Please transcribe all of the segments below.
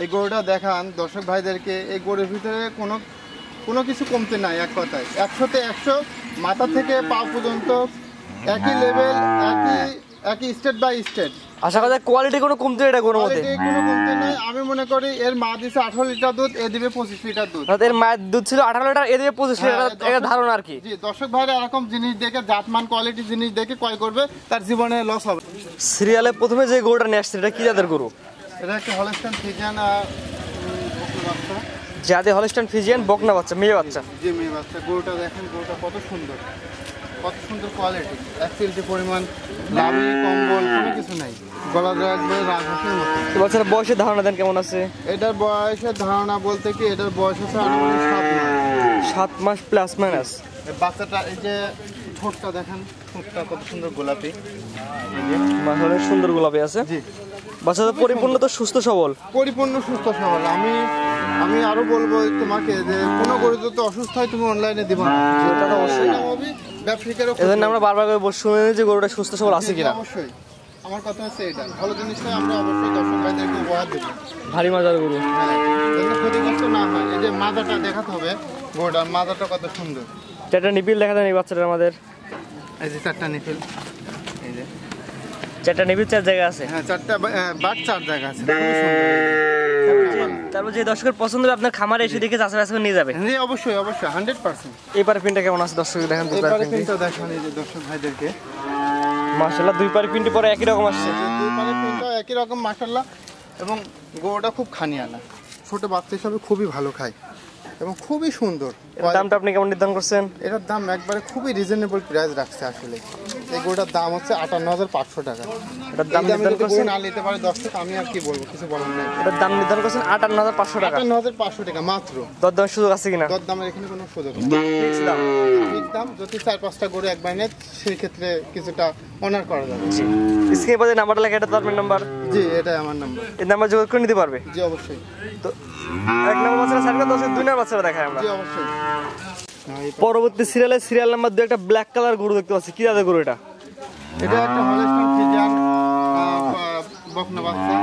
এই গরুটা দেখান দর্শক ভাইদেরকে। এই গরুর ভিতরে কোনো কিছু কমতে নাই, এক কথায় 100-তে 100, মাথা থেকে পা পর্যন্ত একই লেভেল, একই স্টেট বাই স্টেট। আশা করা যায় কোয়ালিটি কোনো কমতে এটা কোনো মতে কোনো কমতে নাই। আমি মনে করি এর মা দিছে 18 লিটার দুধ, এ দিবে 25 লিটার দুধ। এর মায়ের দুধ ছিল 18 লিটার, এ দিবে 25 লিটার, এটা ধারণা আর কি। জি, দর্শক ভাইরা এরকম জিনিস দেখে, জাতমান কোয়ালিটি জিনিস দেখে ক্রয় করবে, তার জীবনে লস হবে। সিরিয়ালে প্রথমে যে গরুটা নিয়ে আসছে এটা কি জাতের গরু? এটা একটা হলস্টাইন ফ্রিজিয়ান বাচ্চা। জাতে হলস্টাইন ফ্রিজিয়ান বকনা বাচ্চা, মেয়ে বাচ্চা। জি, মেয়ে বাচ্চা। গরুটা দেখেন, গরুটা কত সুন্দর, কত সুন্দর কোয়ালিটি। 1 কেজি পরিমাণ লাভি কম্বল কোনো কিছু নাই, গলা রাখবে রাজহাঁসের মতো। বাচ্চার বয়সের ধারণা দেন কেমন আছে? এটার বয়সের ধারণা বলতে কি, এটার বয়স হচ্ছে 7 মাস প্লাস মাইনাস। বাচ্চাটা এই যে ঠোঁটটা দেখেন, ঠোঁটটা কত সুন্দর গোলাপি, মাথায় সুন্দর গোলাপি আছে। জি, বাচ্চাটা পরিপূর্ণ তো সুস্থ সবল, পরিপূর্ণ সুস্থ সবল। আমি আরো বলবো তোমাকে যে কোনো গরু যদি অসুস্থ হয় তুমি অনলাইনে দিবা না, এটা তো অবশ্যই ব্যবসায়ীদেরও। এজন্য আমরা বারবার করে শুনে নিই যে গরুটা সুস্থ সবল আছে কিনা। অবশ্যই আমার কথা হচ্ছে এটা, ভালো জিনিসটা আমরা অবশ্যই দর্শক ভাইদেরকে উপহার দেবো। ভারী মজার গরু, হ্যাঁ, যাতে ক্ষতিগ্রস্ত না হয়। এই যে মাথাটা দেখাতে হবে, গরুটার মাথাটা কত সুন্দর। 4টা নিপিল দেখা দেন এই বাচ্চাটার আমাদের। এই যে 4টা নিপিল, এই যে 4টা নিপিল 4 জায়গা আছে। হ্যাঁ, 4টা বাট 4 জায়গা আছে। তারপর যে দর্শকের পছন্দ হবে আপনার খামারে এসে দেখে চাষা বাস করে নিয়ে যাবে। জি, অবশ্যই 100%। এই পারে পিনটা কেমন আছে দর্শক দেখেন। এই পারে পিনটা দেখান, এই যে দর্শক ভাইদেরকে। মাশাআল্লাহ, 2 পারে পিনটি পরে একই রকম আসছে। 2 পারে পিনটা একই রকম মাশাআল্লাহ। এবং গরুটা খুব খানিয়ালা, ছোট বাচ্চা হিসাবে খুবই ভালো খায় এবং খুবই সুন্দর। দামটা আপনি কেমন নির্ধারণ করছেন? এটার দাম একবারে খুবই রিজনেবল প্রাইস রাখছে আসলে। এই গরুটার দাম হচ্ছে 58,500 টাকা। এটার দাম নির্ধারণ করছেন না নিতে পারে দর্শক, আমি আর কি বলবো, কিছু বলার নাই। এটার দাম নির্ধারণ করছেন 58,500 টাকা। 58,500 টাকা মাত্র। দরদামের সুযোগ আছে কিনা? দরদামের এখানে কোনো সুযোগ নেই, ফিক্স দাম। ঠিক দাম। যদি 4-5টা গরু একবার নেয় সেই ক্ষেত্রে কিছুটা অনার করা যাবে। স্ক্রিনে পাশে নাম্বারটা লেখা, এটা তো আপনার নাম্বার? জি, এটাই আমার নাম্বার। এই নাম্বার যোগাযোগ করে নিতে পারবে? জি, অবশ্যই। তো 1 নম্বর বাচ্চাটা সার্কেল 2 নম্বর বাচ্চাটা দেখাই আমরা। জি, অবশ্যই। পরবর্তী সিরিয়াল নাম্বার 2 একটা ব্ল্যাক কালার গরু দেখতে পাচ্ছি। কি জাতের গরু এটা? এটা একটা হলস্টাইন ফ্রিজিয়ান বকনা বাচ্চা।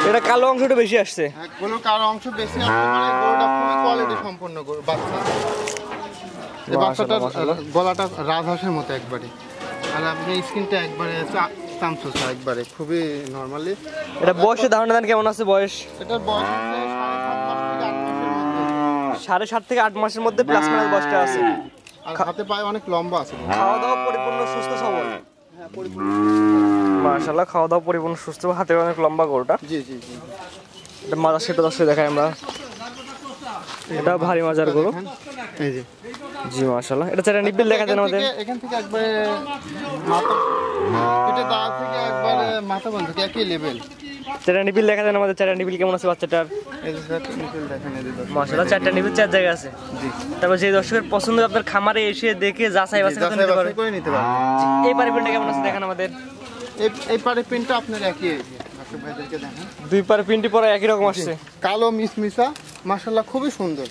এটা কালো অংশটা বেশি আসছে। হ্যাঁ, গরুর কালো অংশ বেশি আসতে পারে। গরুটা খুবই কোয়ালিটি সম্পন্ন বাচ্চা। এই বাচ্চাটার গলাটা রাজহাঁসের মতো একবারে, আর আপনি স্কিনটা একবারে চামচুসা, একবারে খুবই নরমালি। এটা বয়সের ধারণা দেন কেমন আছে বয়স? এটার বয়স হচ্ছে 7.5 থেকে 8 মাসের মধ্যে প্লাস মাইনাস বয়সটা আছে। আর হাতে পায়ে অনেক লম্বা আছে। খাওয়া দাওয়া পরিপূর্ণ সুস্থ সবল। হ্যাঁ, পরিপূর্ণ মাশাআল্লাহ, খাওয়া দাওয়া পরিপূর্ণ সুস্থ, হাতে অনেক লম্বা গরুটা। জি জি জি। এটা মাজার সেটা দর্শক দেখাই আমরা। এটা ভারী মাজার গরু। এই যে জি মাশাআল্লাহ। এটা 4টা নিপিল দেখা দেন আমাদের। এখান থেকে একবারে মাথা, এটা দাঁত থেকে একবারে মাথা পর্যন্ত একই লেভেল। 4টা নিপিল দেখা দেন আমাদের। 4টা নিপিল কেমন আছে বাচ্চাটার? এই যে নিপিল দেখেন, এই যে মাশাআল্লাহ, 4টা নিপিল 4 জায়গা আছে। জি। তারপর যে দর্শকের পছন্দ আপনার খামারে এসে দেখে যাচাই বাছাই করে নিতে পারবে। এই পারে পিনটা কেমন আছে দেখেন আমাদের। এই পারে পিনটা আপনার একই, দর্শক ভাইদেরকে দেখেন। 2 পারে পিনটি পরে একই রকম আসছে, কালো মিসমিসা, মাশাআল্লাহ খুবই সুন্দর।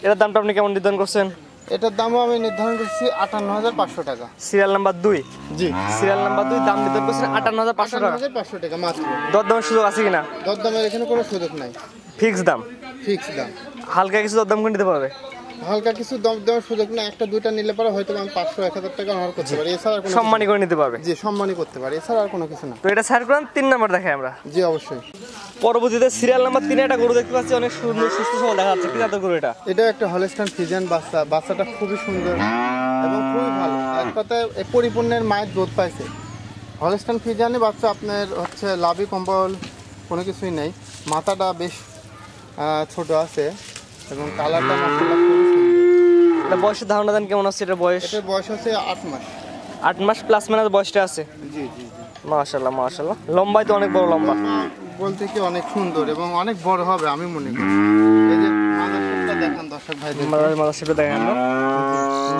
এটার দামটা আপনি কেমন নির্ধারণ করছেন? এটার দামও আমি নির্ধারণ করছি 58,500 টাকা। Serial number 2। জি, সিরিয়াল নাম্বার 2 দাম নির্ধারণ করছেন 58,500 টাকা। 58,500 টাকা মাত্র। দরদামের সুযোগ আছে কিনা? দরদামের এখানে কোনো সুযোগ নাই, ফিক্স দাম। ফিক্স দাম। হালকা কিছু দরদাম করে নিতে পারবে? হালকা কিছু দাম দেওয়ার সুযোগ না। 1-2টা নিলে পরে হয়তো আমি 500-1000 টাকা অনার করতে পারি, এছাড়া কোনো সম্মানী করে নিতে পারবে। জি, সম্মানই করতে পারি, এছাড়া আর কোনো কিছু না। তো এটা সাইড করেন, 3 নাম্বার দেখাই আমরা। জি, অবশ্যই। পরবর্তীতে সিরিয়াল নাম্বার 3 একটা গরু দেখতে পাচ্ছি, অনেক সুন্দর সুস্থ সবল দেখা যাচ্ছে। কি জাতের গরু এটা? এটা একটা হলস্টাইন ফ্রিজিয়ান বাচ্চা। বাচ্চাটা খুবই সুন্দর এবং খুবই ভালো। এক কথায় পরিপূর্ণের মায়ের দুধ পাইছে। হলস্টাইন ফ্রিজিয়ানের বাচ্চা আপনার হচ্ছে লাভি কম্বল কোনো কিছুই নেই। মাথাটা বেশ ছোট আছে এবং কালারটা মাশাআল্লাহ খুবই সুন্দর। এটা বয়সের ধারণা দেন কেমন আছে? এটা বয়স? এটার বয়স হচ্ছে 8 মাস। 8 মাস প্লাস মাইনাস বয়সটা আছে। জি জি জি। মাশাআল্লাহ মাশাআল্লাহ, লম্বাই তো অনেক বড় লম্বা। বলতে কি অনেক সুন্দর এবং অনেক বড় হবে আমি মনে করি। এই যে মাদার শেপটা দেখেন দর্শক ভাইদের, মাদার শেপটা দেখেন আমরা।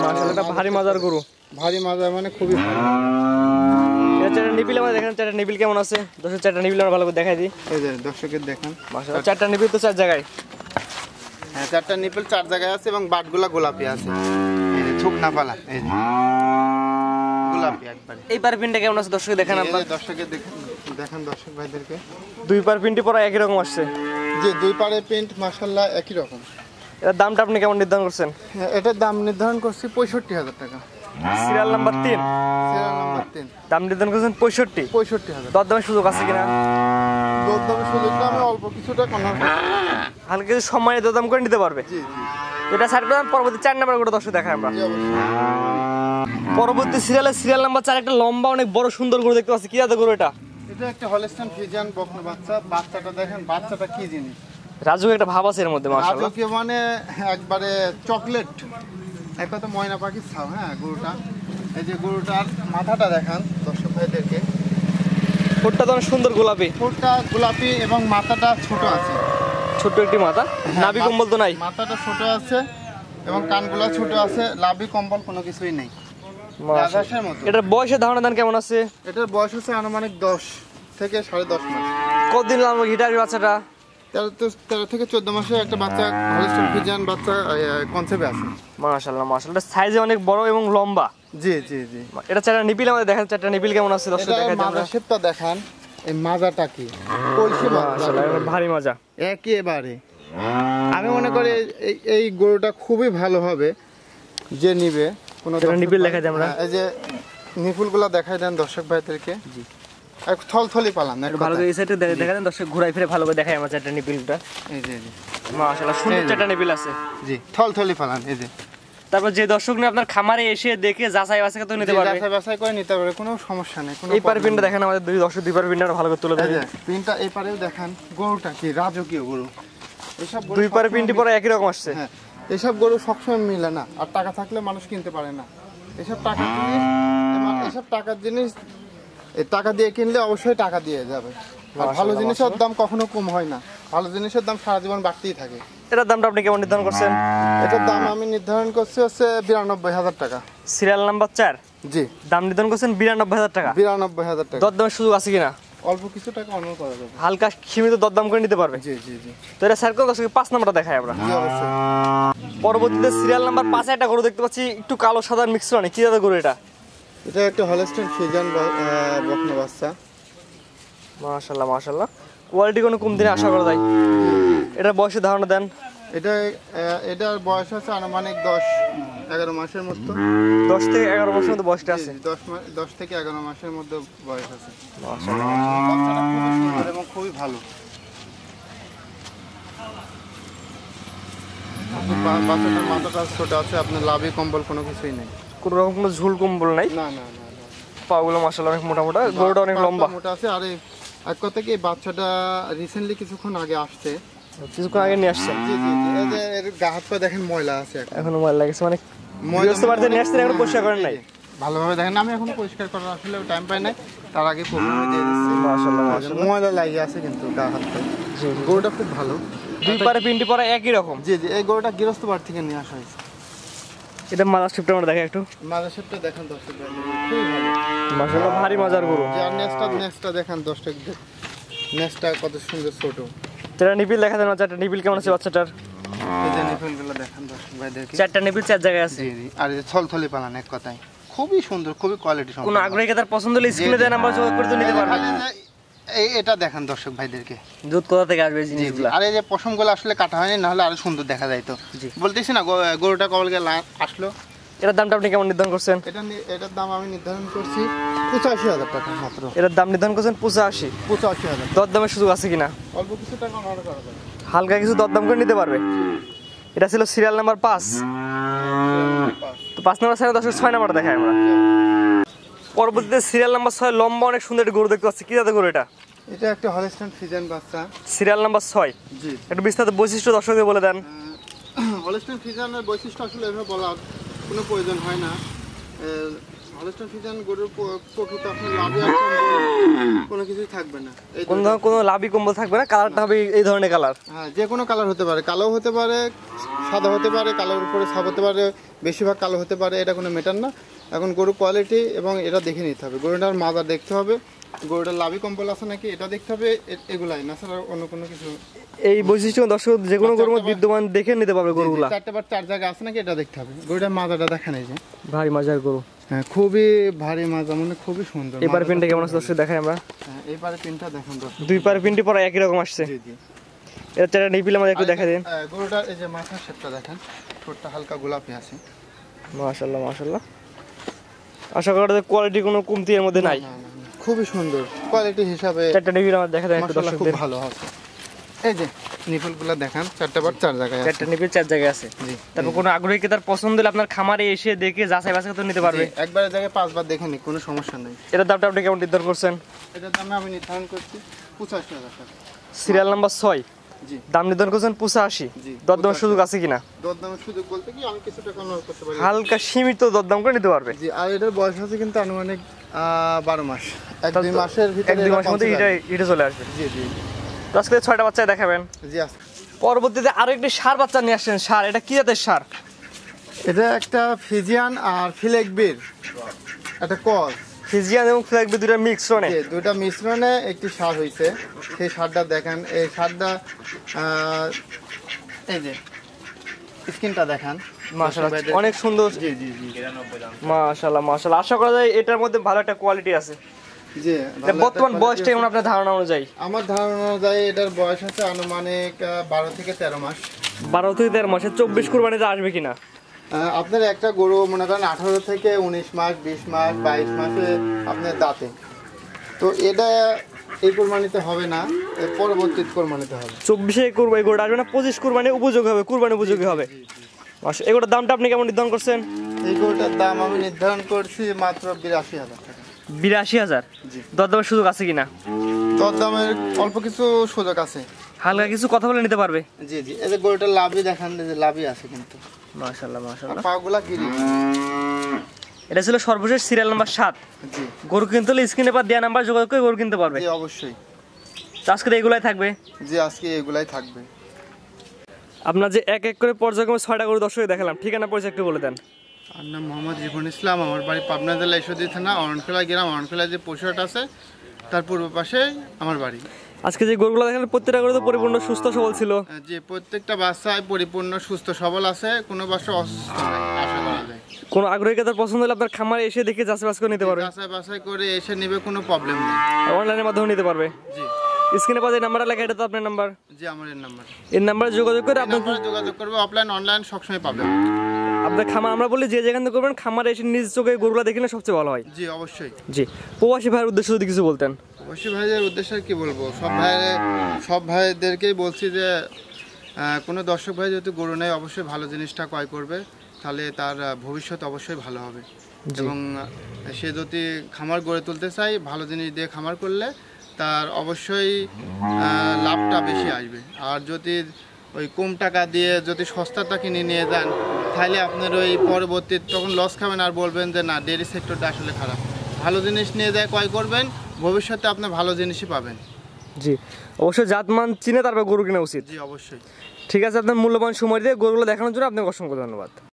মাশাআল্লাহ, এটা ভারী মাদার গরু। ভারী মাদার মানে খুবই ভালো। এটা 4টা নিপিল আমরা দেখেন। 4টা নিপিল কেমন আছে দর্শক? 4টা নিপিল আমরা ভালো করে দেখাই দিই। এই যে দর্শকের দেখেন, মাশাআল্লাহ, 4টা নিপিল তো 4 জায়গায়। হ্যাঁ, 4টা নিপিল 4 জায়গায় আছে এবং বাটগুলা গোলাপি আছে। এই যে থুক না পালা, এই যে গোলাপি একবারে। এই পারে পিনটা কেমন আছে দর্শক দেখেন আপনারা। দর্শকের দেখেন দেখান দর্শক ভাইদেরকে। দুই পার প্রিন্টই পরা একই রকম আসছে। যে দুই পারে প্রিন্ট মাশাআল্লাহ একই রকম। এটার দামটা আপনি কেমন নির্ধারণ করছেন? এটার দাম নির্ধারণ করছি 65,000 টাকা। Serial number 3। Serial number 3। দাম নির্ধারণ করছেন 65। 65,000। দরদামের সুযোগ আছে কিনা? দরদামের সুযোগটা আমি অল্প কিছুটা কমার হালকা কিছু সম্মানে দরদাম করে নিতে পারবে। জি জি এটা সাইড করে পরবর্তী 4 নাম্বার করে দর্শক দেখায় আমরা। জি অবশ্যই। পরবর্তী সিরিয়াল নাম্বার 4 একটা লম্বা অনেক বড় সুন্দর গরু দেখতে পাচ্ছি। কি জাতের গরু এটা? এটা একটা হলস্টাইন ফ্রিজিয়ান বকনা বাচ্চা। বাচ্চাটা দেখেন, বাচ্চাটা কি জিনিস, রাজু একটা ভাব আছে এর মধ্যে মাশাআল্লাহ। রাজকীয় মানে একবারে চকলেট, একটা তো ময়না পাখির ছাও। হ্যাঁ গরুটা, এই যে গরুটার মাথাটা দেখান দর্শক ভাইদেরকে। ঠোঁটটা তো অনেক সুন্দর গোলাপি, ঠোঁটটা গোলাপি এবং মাথাটা ছোট আছে। ছোট্ট একটি মাথা, নাভি কম্বল তো নাই। মাথাটা ছোট আছে এবং কানগুলা ছোট আছে, লাভি কম্বল কোনো কিছুই নেই। মাশাআল্লাহ। রাজহাঁসের মতো। এটার বয়সের ধারণা দেন কেমন আছে? এটার বয়স হচ্ছে আনুমানিক 10 থেকে 10.5 মাস। কতদিন লাগবে হিটারি বাচ্চাটা? 13 থেকে 14 মাসে একটা বাচ্চা হলস্টাইন ফ্রিজিয়ান বাচ্চা কনসেপ্টে আছে। মাশাআল্লাহ মাশাআল্লাহ। সাইজে অনেক বড় এবং লম্বা। জি জি জি। এটা 4টা নিপিল আমাদের দেখেন, 4টা নিপিল কেমন আছে দর্শক এটা দেখাই মাজা শেপটা দেখান, এই মাজাটা কি কলসি মাশাআল্লাহ ভারী মজা। একেবারে আমি মনে করি এই গরুটা খুবই ভালো হবে যে নিবে। কোনো এটা নিপিল দেখাই দিই আমরা। এই যে নিপুলগুলো দেখাই দেন দর্শক ভাইদেরকে। জি এক থলথলি পালান এক ভালো করে কথায়। এই সাইডে দেখা দেন দর্শক, ঘুরাই ফিরে ভালো করে দেখাই আমার 4টা নিপিলটা। এই যে জি মাশাআল্লাহ সুন্দর 4টা নিপিল আছে। জি থলথলি পালান। এই যে তারপর যে দর্শক নিয়ে আপনার খামারে এসে দেখে যাচাই বাছাই করে নিতে পারবে। যাচাই বাছাই করে নিতে পারবে, কোনো সমস্যা নেই। কোনো এই পার পিনটা দেখেন আমাদের দুই দর্শক, দুই পার পিনটা ভালো করে তুলে এই দেবে। যে পিনটা এই পারেও দেখান। গরুটা কি রাজকীয় গরু। এসব গরু দুই পার সবসময় পিনটি পরে একই রকম আসছে। হ্যাঁ এসব গরু সবসময় মিলে না, আর টাকা থাকলে মানুষ কিনতে পারে না। এসব টাকার জিনিস, এসব টাকার জিনিস এই টাকা দিয়ে কিনলে অবশ্যই টাকা দিয়ে যাবে। আর ভালো জিনিসের দাম কখনো কম হয় না, ভালো জিনিসের দাম সারা জীবন বাড়তেই থাকে। এটার দামটা আপনি কেমন নির্ধারণ করছেন? এটার দাম আমি নির্ধারণ করছি হচ্ছে 92,000 টাকা। Serial number 4। জি দাম নির্ধারণ করছেন 92,000 টাকা। 92,000 টাকা। দরদামের সুযোগ আছে কিনা? অল্প কিছু টাকা অন্য করা যাবে। হালকা সীমিত দরদাম করে নিতে পারবে। জি জি জি তো এটা স্যার দর্শক 5 নাম্বারটা দেখাই আমরা। জি অবশ্যই। পরবর্তীতে সিরিয়াল নাম্বার 5 একটা গরু দেখতে পাচ্ছি, একটু কালো সাদা মিক্সচার। কি জাতের গরু এটা? এটা একটা হলস্টাইন ফ্রিজিয়ান বকনা বাচ্চা। মাশাআল্লাহ মাশাআল্লাহ। কোয়ালিটি কোনো কম দিনে আশা করা যায়। এটা বয়সের ধারণা দেন। এটার বয়স আছে আনুমানিক 10-11 মাসের মতো। 10 থেকে 11 মাসের মতো বয়সটা আছে। 10 থেকে 11 মাসের মধ্যে বয়স আছে। মাশাআল্লাহ। বাচ্চাটা খুবই সুন্দর এবং খুবই ভালো। বাচ্চাটার মাথাটা ছোট আছে, আপনার লাভি কম্বল কোনো কিছুই নেই। কোনো রকম কোনো ঝুল কম্বল নাই। না না না না। পাগুলো মাশাআল্লাহ অনেক মোটা মোটা, গরুটা অনেক লম্বা। মোটা আছে। আর এক কথা কি, বাচ্চাটা রিসেন্টলি কিছুক্ষণ আগে আসছে। কিছুক্ষণ আগে নিয়ে আসছেন। জি জি জি। এই যে এর গা হাত পা দেখেন ময়লা আছে এখন। এখনো ময়লা লাগছে মানে গৃহস্থ বাড়িতে নিয়ে আসছেন, এখনো পরিষ্কার করেন নাই। ভালোভাবে দেখেন, আমি এখনো পরিষ্কার করার আসলে টাইম পাই নাই, তার আগে প্রবলেম দিয়ে দিচ্ছি। মাশাআল্লাহ মাশাআল্লাহ। ময়লা লাগিয়ে আছে কিন্তু গা হাত পায়ে। গরুটা খুব ভালো। দুই পারে পিনটি পরে একই রকম। জি জি। এই গরুটা গৃহস্থ বাড়ি থেকে নিয়ে আসা হয়েছে। এটা মাদার শিপটা আমরা দেখাই একটু। মাদার শেপটা দেখেন দর্শক, খুবই ভালো। মাশাআল্লাহ ভারী মজার গরু। যে আর নেক্সটটা দেখেন দর্শক, নেক্সটটা কত সুন্দর ছোট। চারটা নিপিল দেখা দেন, 4টা নিপিল কেমন আছে বাচ্চাটার? এই যে নিপুলগুলো দেখেন দর্শক ভাইদেরকে। 4টা নিপিল 4 জায়গায় আছে। জি জি। আর এই যে থলথলি পালান এক কথায়, খুবই সুন্দর, খুবই কোয়ালিটি সম্পন্ন। কোন আগ্রহী তার পছন্দ হলে স্ক্রিনে দেন, আমরা যোগাযোগ করে নিতে পারবেন। এটা দেখেন দর্শক ভাইদেরকে। দুধ কোথা থেকে আসবে এই জিনিসগুলো? আর এই যে পশমগুলো আসলে কাটা হয়নি, না হলে আরো সুন্দর দেখা যাইতো। জি। বলতেছি না, গরুটা কবলকে আসলো। এটার দামটা আপনি কেমন নির্ধারণ করছেন? এটার দাম আমি নির্ধারণ করছি 85,000 টাকা মাত্র। এটার দাম নির্ধারণ করছেন 85। 85,000। দরদামের সুযোগ আছে কিনা? অল্প কিছু টাকা অনার করা যাবে। হালকা কিছু দরদাম করে নিতে পারবে। এটা ছিল সিরিয়াল নাম্বার 5। তো 5 নাম্বার সাইডে 6 নাম্বারটা দেখাই আমরা। পরবর্তীতে সিরিয়াল নাম্বার 6 লম্বা অনেক সুন্দর একটা গরু দেখতে পাচ্ছি। কি জাতের গরু এটা? এটা একটা হলস্টাইন ফ্রিজিয়ান বাচ্চা। Serial number 6। জি। একটু বিস্তারিত বৈশিষ্ট্য দর্শকদের বলে দেন। হলস্টাইন ফ্রিজিয়ানের বৈশিষ্ট্য আসলে এভাবে বলার কোনো প্রয়োজন হয় না। হলস্টাইন ফ্রিজিয়ান গরুর প্রকৃত আপনার লাভি আর কোনো কিছুই থাকবে না। এই কোন ধরনের কোনো লাভি কম্বল থাকবে না, কালারটা হবে এই ধরনের কালার। হ্যাঁ, যে কোনো কালার হতে পারে, কালো হতে পারে, সাদা হতে পারে, কালোর উপরে ছাপ হতে পারে, বেশিরভাগ কালো হতে পারে, এটা কোনো ম্যাটার না। এখন গরু কোয়ালিটি এবং এটা দেখে নিতে হবে, গরুটার মাজা দেখতে হবে, গরুটার লাভি কম্বল আছে নাকি এটা দেখতে হবে, এগুলাই না ছাড়া অন্য কোনো কিছু। এই বৈশিষ্ট্য দর্শক যে কোনো গরুর মধ্যে বিদ্যমান দেখে নিতে পারবে গরুগুলা। 4টা জায়গা আছে নাকি এটা দেখতে হবে। গরুটার মাজাটা দেখেন, এই যে ভারী মজার গরু। হ্যাঁ, খুবই ভারী মাজা, মানে খুবই সুন্দর। এবার পিনটা কেমন আছে দর্শক দেখাই আমরা। হ্যাঁ, এইবারে পিনটা দেখুন দর্শক। দুই পার পিনটি পরে একই রকম আসছে। জি জি। এটা চারটা নিপিল আমাদের একটু দেখা দিন। গরুটার এই যে মাথার শেপটা দেখেন, ঠোঁটটা হালকা গোলাপি আছে। মাশাআল্লাহ মাশাআল্লাহ। আশা করি কোয়ালিটি কোনো কমতি এর মধ্যে নাই। না, না, না, খুবই সুন্দর কোয়ালিটি হিসাবে। চারটা নিপিল আমাদের দেখা দেন একটু মাশাআল্লাহ খুব দর্শকদের। ভালো আছে। এই যে নিপলগুলো দেখেন, চারটা বার চার জায়গায় আছে। চারটা নিপিল চার জায়গায় আছে। জি। তারপর কোনো আগ্রহী ক্রেতার পছন্দ হলে আপনার খামারে এসে দেখে যাচাই বাছাই করে নিতে পারবে। জি, একবারের জায়গায় 5 বার দেখে নি, কোনো সমস্যা নেই। এটার দামটা আপনি কেমন নির্ধারণ করছেন? এটার দাম আমি নির্ধারণ করছি 85,000 টাকা। সিরিয়াল নাম্বার 6, জি দাম নির্ধারণ করছেন 85। জি। দরদামের সুযোগ আছে কিনা? দরদামের সুযোগ বলতে কি আমি কিছু টাকা নড় করতে পারি। হালকা সীমিত দরদাম করে নিতে পারবে। জি, আর এটার বয়স আছে কিন্তু আনুমানিক 12 মাস। 1-2 মাসের ভিতরে 1-2 মাসের মধ্যে এটা চলে আসবে। জি জি তো আজকে 6টা বাচ্চা দেখাবেন। জি আছে। পরবর্তীতে আরো একটি সার বাচ্চা নিয়ে আসছেন। সার, এটা কি জাতের সার? এটা একটা ফিজিয়ান আর ফিলেকবির একটা কস। ফিজিয়ান এবং ফ্ল্যাগবি দুটো মিশ্রণে। জি, দুইটা মিশ্রণে একটি সার হইছে। সেই সারটা দেখেন, এই সারটা এই যে স্কিনটা দেখেন, মাশাআল্লাহ অনেক সুন্দর। জি জি জি মাশাআল্লাহ মাশাআল্লাহ। আশা করা যায় এটার মধ্যে ভালো একটা কোয়ালিটি আছে। জি। এটা বর্তমান বয়সটা কেমন আপনার ধারণা অনুযায়ী? আমার ধারণা অনুযায়ী এটার বয়স আছে আনুমানিক 12 থেকে 13 মাস। 12 থেকে 13 মাসে 24 কুরবানিতে আসবে কিনা? আপনার একটা গরু মনে করেন 18 থেকে 19 মাস, 20 মাস, 22 মাসে আপনার দাঁতে, তো এটা এই কোরবানিতে হবে না, এর পরবর্তী কোরবানিতে হবে। 24-এ কুরবানি এগুলো আসবে না, 25 কুরবানি উপযোগী হবে, কুরবানি উপযোগী হবে। মাশাআল্লাহ। এগুলোর দামটা আপনি কেমন নির্ধারণ করছেন? এই গরুটার দাম আমি নির্ধারণ করছি মাত্র 82,000 টাকা। 82,000। জি। দরদামের সুযোগ আছে কিনা? দরদামের অল্প কিছু সুযোগ আছে। হালকা কিছু কথা বলে নিতে পারবে। জি জি। এই যে গরুটার লাভই দেখান, এই যে লাভই আছে কিন্তু। মাশাআল্লাহ মাশাআল্লাহ। পাগুলা গিরি। এটা ছিল সর্বশেষ সিরিয়াল নাম্বার 7। জি গরু কিনতে হলে স্ক্রিনে পর দেওয়া নাম্বার যোগাযোগ করে গরু কিনতে পারবে। জি অবশ্যই। তো আজকে এগুলাই থাকবে। জি, আজকে এগুলাই থাকবে। আপনার যে এক এক করে পর্যায়ক্রমে 6টা গরু দর্শক দেখালাম, ঠিকানা পরিচয় একটু বলে দেন। আমার নাম মোহাম্মদ রিপন ইসলাম, আমার বাড়ি পাবনা জেলা ঈশ্বরদী থানা অরণখোলা গ্রাম। অরণখোলা যে পশুহাট আছে তার পূর্ব পাশে আমার বাড়ি। আজকে যে গরুগুলো দেখালেন প্রত্যেকটা গরু তো পরিপূর্ণ সুস্থ সবল ছিল। যে প্রত্যেকটা বাচ্চায় পরিপূর্ণ সুস্থ সবল আছে, কোনো বাচ্চা অসুস্থ নাই আশা করা যায়। কোনো আগ্রহী ক্রেতার পছন্দ হলে আপনার খামারে এসে দেখে যাচাই বাছাই করে নিতে পারবে। বাছাই বাছাই করে এসে নেবে, কোনো প্রবলেম নেই। অনলাইনের মাধ্যমে নিতে পারবে। জি স্ক্রিনে পাওয়া যে নাম্বারটা লেখা, এটা তো আপনার নাম্বার। জি, আমার এই নাম্বার। এই নাম্বারে যোগাযোগ করে আপনার যোগাযোগ করবে, অফলাইন অনলাইন সবসময় পাবেন। আপনার খামার, আমরা বলি যে যেখান থেকে করবেন খামারে এসে নিজ চোখে গরুগুলো দেখলে সবচেয়ে ভালো হয়। জি অবশ্যই। জি। প্রবাসী ভাইয়ের উদ্দেশ্যে যদি কিছু বলতেন। অবশ্যই ভাইদের উদ্দেশ্যে কি বলবো, সব ভাইদেরকেই বলছি যে কোনো দর্শক ভাই যেহেতু গরু নেয় অবশ্যই ভালো জিনিসটা ক্রয় করবে, তাহলে তার ভবিষ্যৎ অবশ্যই ভালো হবে। এবং সে যদি খামার গড়ে তুলতে চায়, ভালো জিনিস দিয়ে খামার করলে তার অবশ্যই লাভটা বেশি আসবে। আর যদি ওই কম টাকা দিয়ে যদি সস্তাটা কিনে নিয়ে যান, তাহলে আপনার ওই পরবর্তী তখন লস খাবেন আর বলবেন যে না, ডেয়ারি সেক্টরটা আসলে খারাপ। ভালো জিনিস নিয়ে যায় ক্রয় করবেন, ভবিষ্যতে আপনি ভালো জিনিসই পাবেন। জি অবশ্যই জাতমান চিনে তারপর গরু কেনা উচিত। জি অবশ্যই। ঠিক আছে, আপনার মূল্যবান সময় দিয়ে গরুগুলো দেখানোর জন্য আপনাকে অসংখ্য ধন্যবাদ।